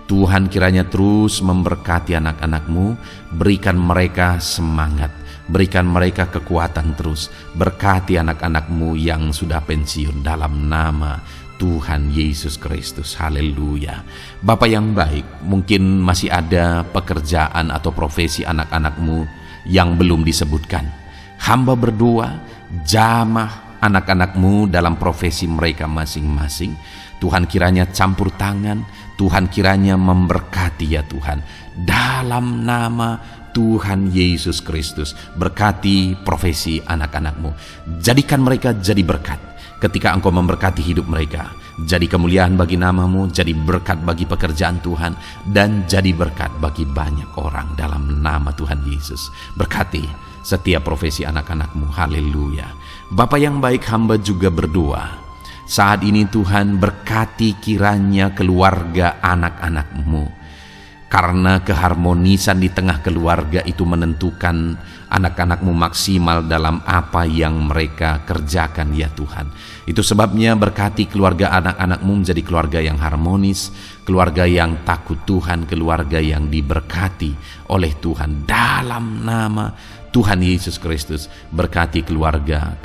Tuhan kiranya terus memberkati anak-anak-Mu, berikan mereka semangat, berikan mereka kekuatan terus. Berkati anak-anak-Mu yang sudah pensiun dalam nama Tuhan Yesus Kristus. Haleluya. Bapa yang baik, mungkin masih ada pekerjaan atau profesi anak-anak-Mu yang belum disebutkan. Hamba berdoa, jamah anak-anak-Mu dalam profesi mereka masing-masing. Tuhan kiranya campur tangan, Tuhan kiranya memberkati ya Tuhan. Dalam nama Tuhan Yesus Kristus, berkati profesi anak-anak-Mu. Jadikan mereka jadi berkat. Ketika Engkau memberkati hidup mereka, jadi kemuliaan bagi nama-Mu, jadi berkat bagi pekerjaan Tuhan, dan jadi berkat bagi banyak orang dalam nama Tuhan Yesus. Berkati setiap profesi anak-anak-Mu. Haleluya. Bapa yang baik, hamba juga berdoa saat ini Tuhan, berkati kiranya keluarga anak-anak-Mu. Karena keharmonisan di tengah keluarga itu menentukan anak-anak-Mu maksimal dalam apa yang mereka kerjakan ya Tuhan. Itu sebabnya berkati keluarga anak-anak-Mu menjadi keluarga yang harmonis, keluarga yang takut Tuhan, keluarga yang diberkati oleh Tuhan. Dalam nama Tuhan Yesus Kristus, berkati keluarga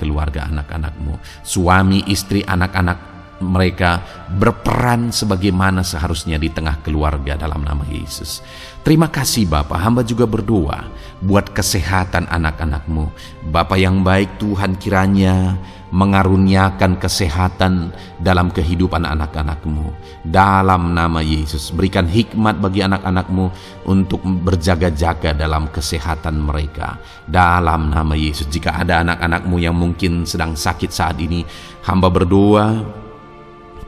anak-anak-Mu. Suami, istri, anak-anak mereka berperan sebagaimana seharusnya di tengah keluarga dalam nama Yesus. Terima kasih Bapa, hamba juga berdoa buat kesehatan anak-anak-Mu. Bapa yang baik, Tuhan kiranya mengaruniakan kesehatan dalam kehidupan anak-anak-Mu. Dalam nama Yesus, berikan hikmat bagi anak-anak-Mu untuk berjaga-jaga dalam kesehatan mereka. Dalam nama Yesus, jika ada anak-anak-Mu yang mungkin sedang sakit saat ini, hamba berdoa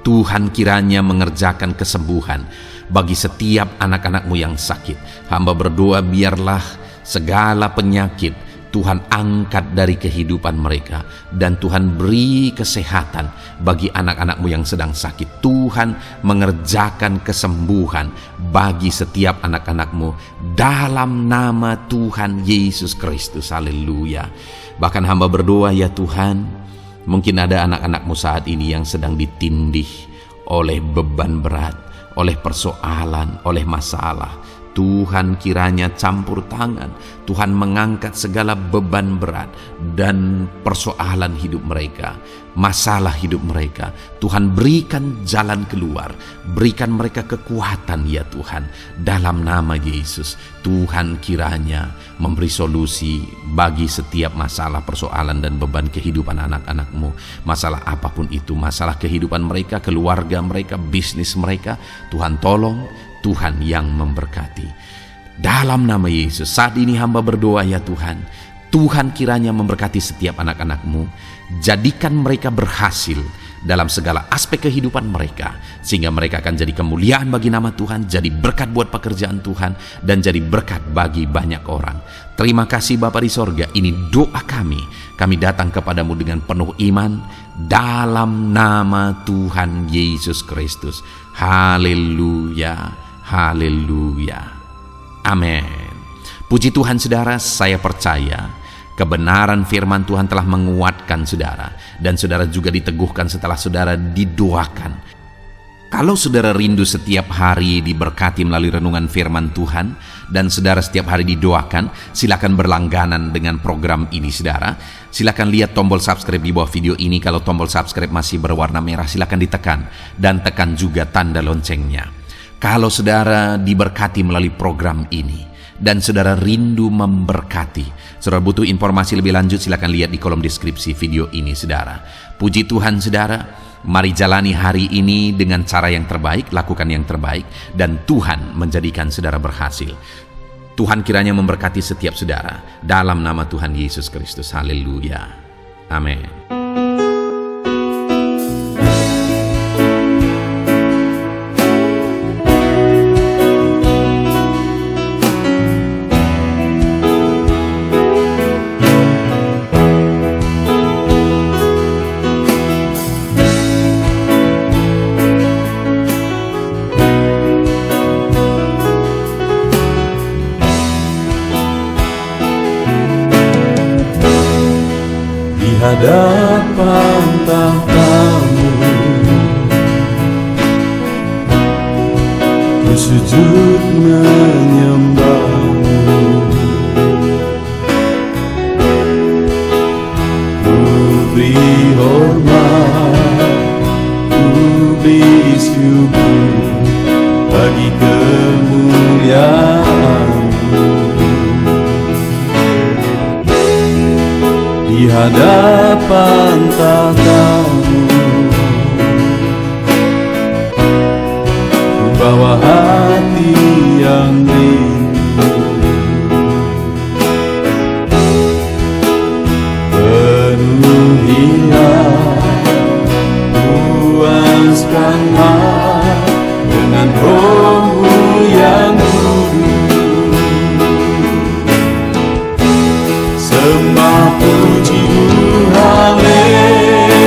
Tuhan kiranya mengerjakan kesembuhan bagi setiap anak-anak-Mu yang sakit. Hamba berdoa biarlah segala penyakit Tuhan angkat dari kehidupan mereka, dan Tuhan beri kesehatan bagi anak-anak-Mu yang sedang sakit. Tuhan mengerjakan kesembuhan bagi setiap anak-anak-Mu dalam nama Tuhan Yesus Kristus. Haleluya. Bahkan hamba berdoa, ya Tuhan, mungkin ada anak-anak-Mu saat ini yang sedang ditindih oleh beban berat, oleh persoalan, oleh masalah. Tuhan kiranya campur tangan, Tuhan mengangkat segala beban berat dan persoalan hidup mereka, masalah hidup mereka. Tuhan berikan jalan keluar, berikan mereka kekuatan ya Tuhan. Dalam nama Yesus, Tuhan kiranya memberi solusi bagi setiap masalah, persoalan dan beban kehidupan anak-anak-Mu. Masalah apapun itu, masalah kehidupan mereka, keluarga mereka, bisnis mereka, Tuhan tolong, Tuhan yang memberkati. Dalam nama Yesus, saat ini hamba berdoa ya Tuhan, Tuhan kiranya memberkati setiap anak-anak-Mu, jadikan mereka berhasil dalam segala aspek kehidupan mereka, sehingga mereka akan jadi kemuliaan bagi nama Tuhan, jadi berkat buat pekerjaan Tuhan, dan jadi berkat bagi banyak orang. Terima kasih Bapa di sorga, ini doa kami datang kepadamu dengan penuh iman, dalam nama Tuhan Yesus Kristus. Haleluya. Haleluya. Amin. Puji Tuhan saudara, saya percaya kebenaran firman Tuhan telah menguatkan saudara, dan saudara juga diteguhkan setelah saudara didoakan. Kalau saudara rindu setiap hari diberkati melalui renungan firman Tuhan, dan saudara setiap hari didoakan, silakan berlangganan dengan program ini saudara. Silakan lihat tombol subscribe di bawah video ini. Kalau tombol subscribe masih berwarna merah, silakan ditekan, dan tekan juga tanda loncengnya. Kalau saudara diberkati melalui program ini dan saudara rindu memberkati, saudara butuh informasi lebih lanjut, silakan lihat di kolom deskripsi video ini saudara. Puji Tuhan saudara, mari jalani hari ini dengan cara yang terbaik, lakukan yang terbaik, dan Tuhan menjadikan saudara berhasil. Tuhan kiranya memberkati setiap saudara dalam nama Tuhan Yesus Kristus. Haleluya. Amin. Hadapan tahta-Mu, ku sujud menyembah-Mu, ku beri hormat, ku beri syukur bagi kemuliaan-Mu. Di hadapan tahta-Mu, ku bawa hati yang rindu, penuhilah, puaskanlah dengan Roh-Mu yang kudus. Sembah puji haleluya,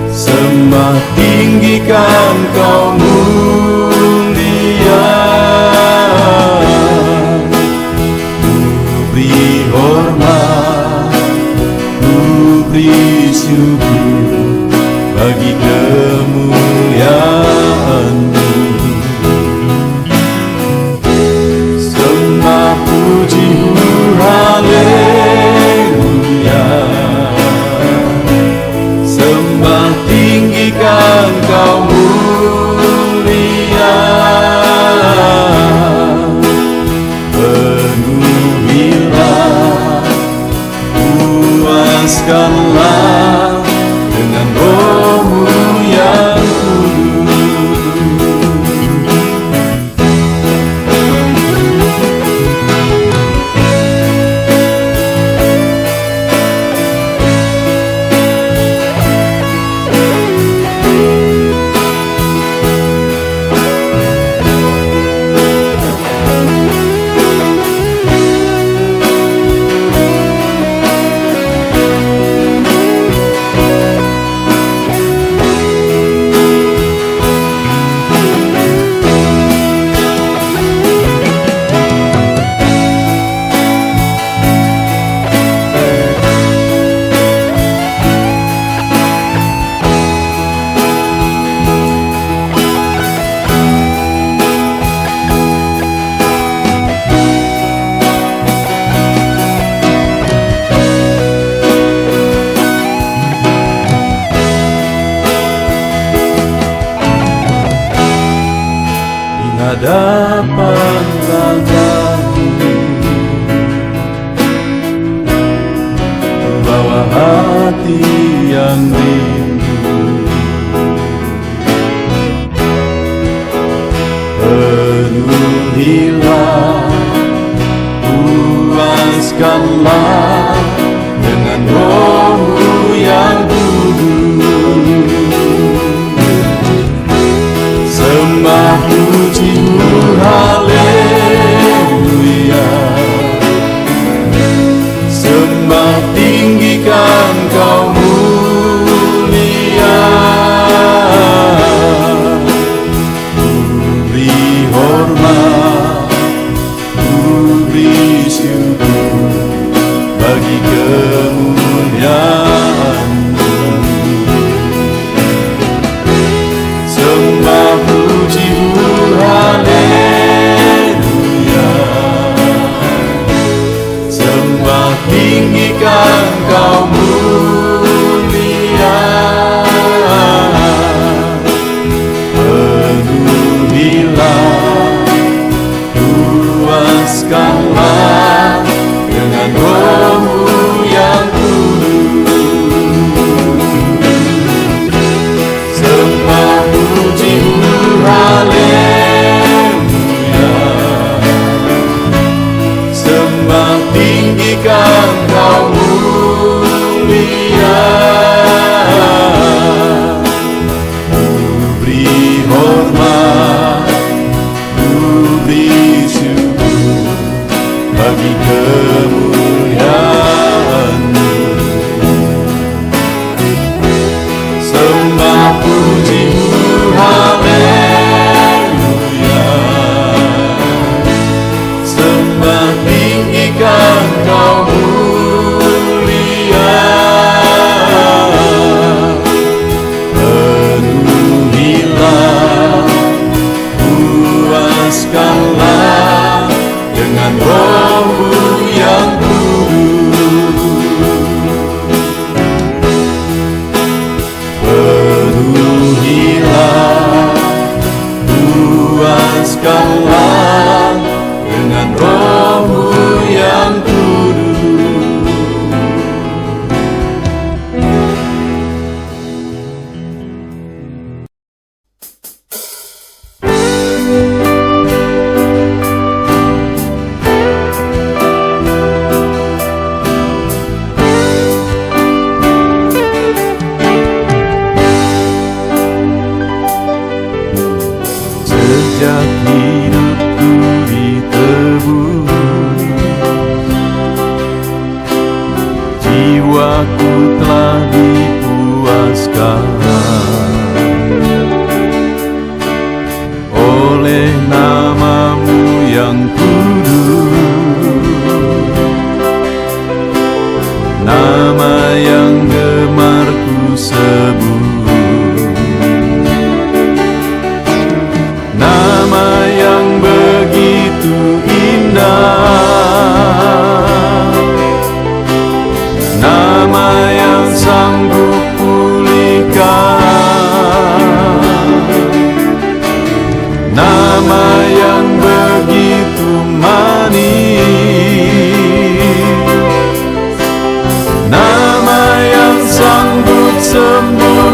sembah tinggikan Kau mulia, ku beri hormat, ku beri syukur bagi kemuliaan-Mu. Sembah puji haleluya, sembah tinggikan Kau mulia, penuhilah, puaskanlah dengan Roh-Mu yang hadapan tahta-Mu, bawa hati yang rindu, penuhilah, puaskanlah dengan Roh-Mu yang kudus. Sembah puji-Mu, haleluya. Sembah tinggikan Kau mulia. Ku beri hormat, ku beri syukur bagi kemuliaan-Mu. Sembah puji-Mu, haleluya. Sembah tinggikan Kau mulia. Penuhilah, puaskanlah dengan Roh-Mu yang kudus. Sembah puji-Mu, haleluya. Sembah tinggikan Kau mulia. Ku beri hormat, ku beri syukur bagi kemuliaan-Mu. Sembah puji-Mu, haleluya. Sembah tinggikan Kau mulia. Penuhilah, puaskanlah dengan Roh-Mu yang kudus. Penuhilah, puaskanlah dengan Roh-Mu yang kudus. Sejak hidupku ditebus, jiwaku telah dipuaskan oleh nama-Mu yang kudus, nama yang gemar ku sebut, nama yang begitu indah, nama yang sanggup pulihkan, nama yang begitu manis, nama yang sanggup sembuh.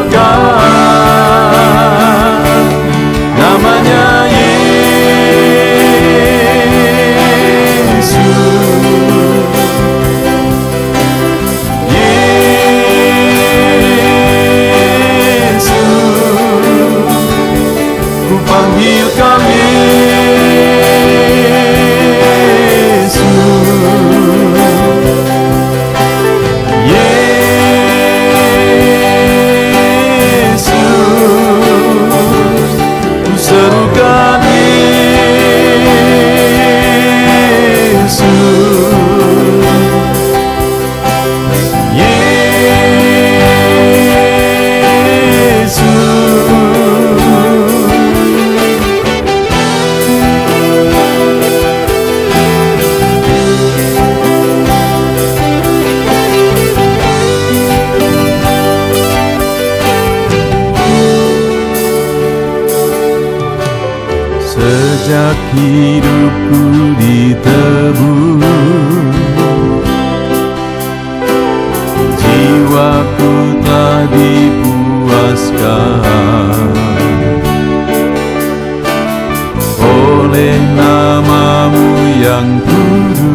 pajak hidupku ditebus, jiwaku telah dipuaskan oleh namamu yang kudus,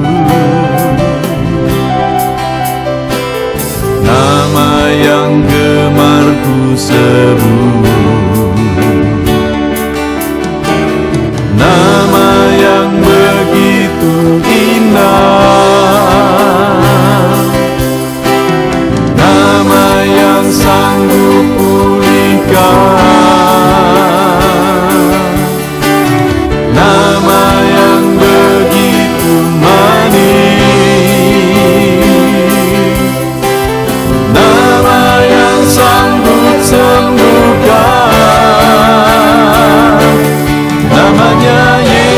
nama yang gemar ku sebut, nama yang begitu indah, nama yang sanggup pulihkan, nama yang begitu manis, nama yang sanggup sembuhkan, namanya Yesus.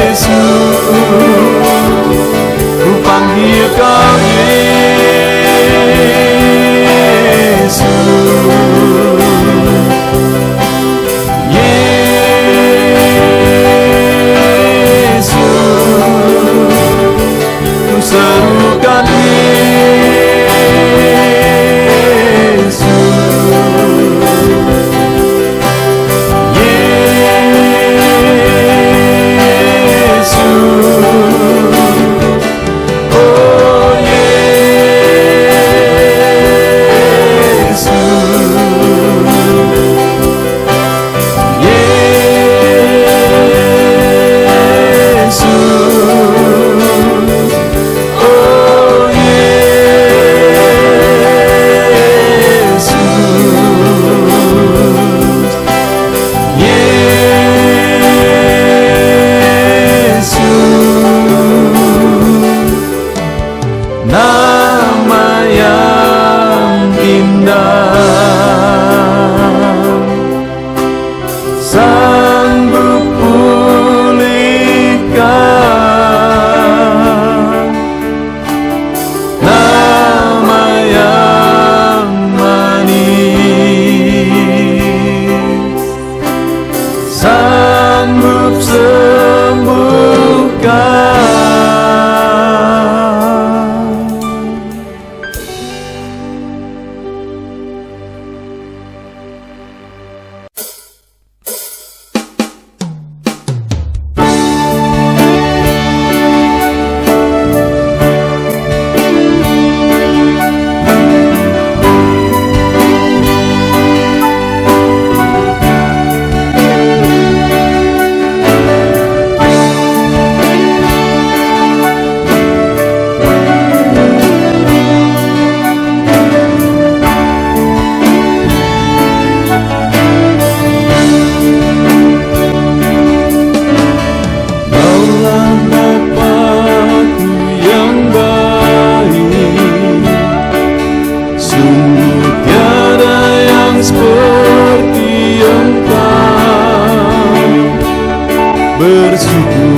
Yesus, ku panggil kau Yesus. Yesus, ku serukan Yesus. Yesus, oh Yesus. Yesus, oh Yesus. Yesus, nama yang indah, sanggup pulihkan, nama yang manis, sanggup sembuhkan. Seperti engkau, bersyukur